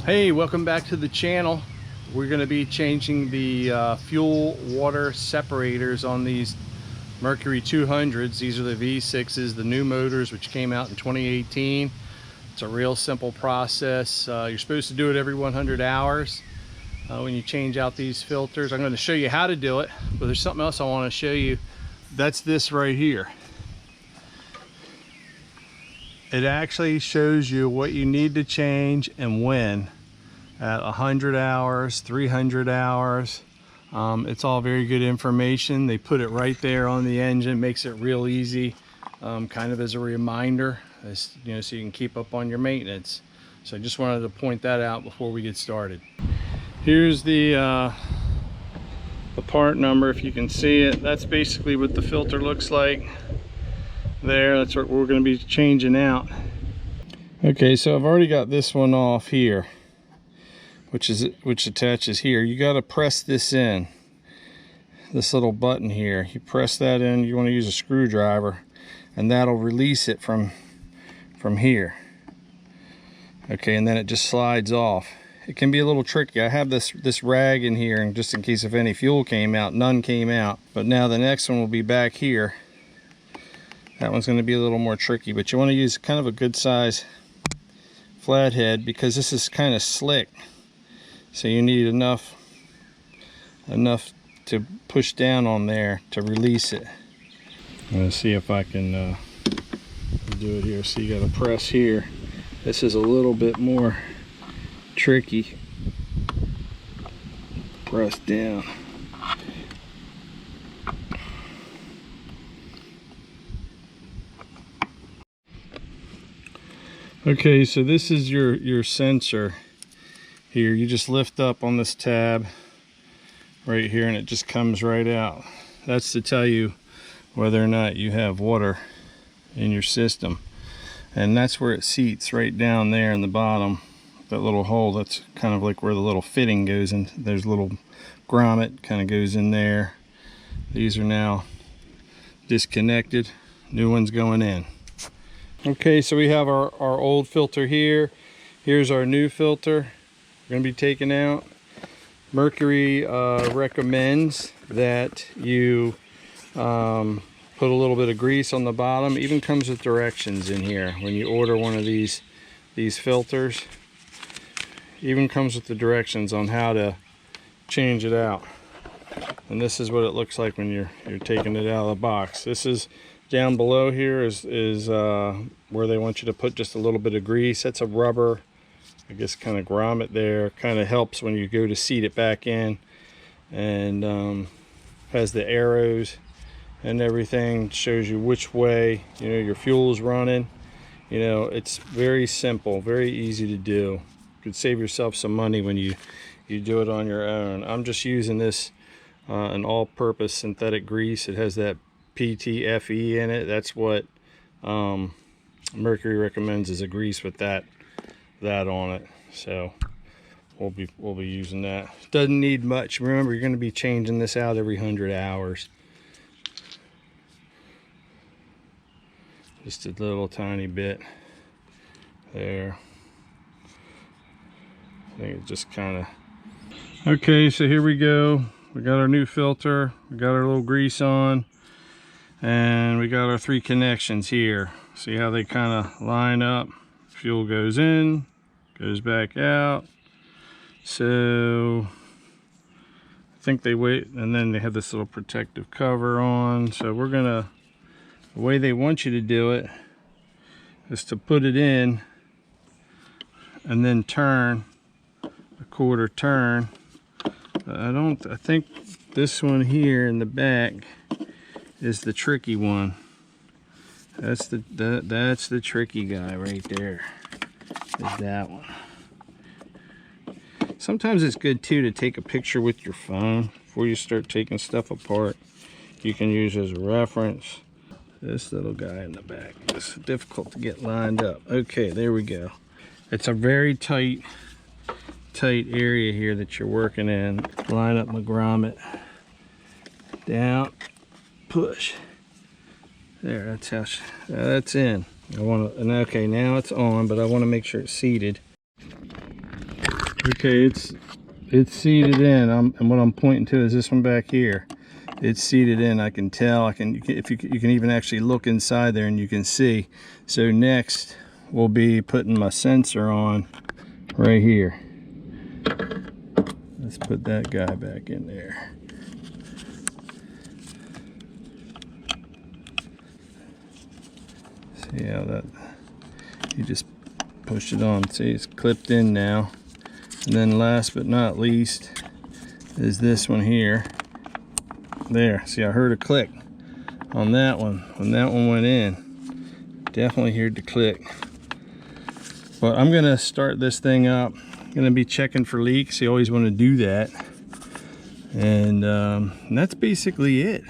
Hey, welcome back to the channel. We're going to be changing the fuel water separators on these Mercury 200s. These are the V6s, the new motors which came out in 2018. It's a real simple process. You're supposed to do it every 100 hours when you change out these filters. I'm going to show you how to do it, but there's something else I want to show you. That's this right here. It actually shows you what you need to change and when at 100 hours, 300 hours. It's all very good information. They put it right there on the engine, makes it real easy, kind of as a reminder, as you know, so you can keep up on your maintenance. So I just wanted to point that out before we get started. Here's the part number, if you can see it. That's basically what the filter looks like there. That's what we're going to be changing out. Okay, so I've already got this one off here, which attaches here. You got to press this in, this little button here. You press that in. You want to use a screwdriver, and that'll release it from here. Okay, and then it just slides off. It can be a little tricky. I have this rag in here, and just in case if any fuel came out. None came out, but now the next one will be back here. That one's going to be a little more tricky, but you want to use kind of a good size flathead because this is kind of slick. So you need enough to push down on there to release it. I'm going to see if I can do it here. So you got to press here. This is a little bit more tricky. Press down. Okay, so this is your sensor here. You just lift up on this tab right here and it just comes right out. That's to tell you whether or not you have water in your system. And that's where it seats, right down there in the bottom. That little hole, that's kind of like where the little fitting goes in. There's a little grommet kind of goes in there. These are now disconnected. New one's going in. Okay, so we have our old filter here. Here's our new filter we're going to be taking out. Mercury recommends that you put a little bit of grease on the bottom. Even comes with directions in here when you order one of these filters. Even comes with the directions on how to change it out. And this is what it looks like when you're taking it out of the box. This is down below here is where they want you to put just a little bit of grease. That's a rubber, I guess, kind of grommet there. Kind of helps when you go to seat it back in, and has the arrows and everything. Shows you which way your fuel is running. It's very simple, very easy to do. You could save yourself some money when you do it on your own. I'm just using this an all-purpose synthetic grease. It has that PTFE in it. That's what Mercury recommends, is a grease with that on it. So we'll be using that. Doesn't need much. Remember, you're going to be changing this out every 100 hours. Just a little tiny bit there. I think it just kind of... Okay, so here we go. We got our new filter. We got our little grease on. And we got our 3 connections here. See how they kind of line up? Fuel goes in, goes back out. So I think they wait, and then they have this little protective cover on. So we're gonna, the way they want you to do it is to put it in and then turn a quarter turn. I think this one here in the back is the tricky one. That's the tricky guy right there. Is that one. Sometimes it's good too to take a picture with your phone before you start taking stuff apart. You can use as a reference. This little guy in the back. It's difficult to get lined up. Okay, there we go. It's a very tight area here that you're working in. Line up my grommet. Down. Push. There, that's how that's in. I want to, and okay, now it's on, but I want to make sure it's seated. Okay, it's seated in. And what I'm pointing to is this one back here. It's seated in. I can tell. If you can even actually look inside there and you can see. So next we'll be putting my sensor on right here. Let's put that guy back in there. See how that, you just push it on. See, it's clipped in now. And then last but not least is this one here. There, see, I heard a click on that one. When that one went in, definitely heard the click. But I'm gonna start this thing up. I'm gonna be checking for leaks. You always want to do that. And that's basically it.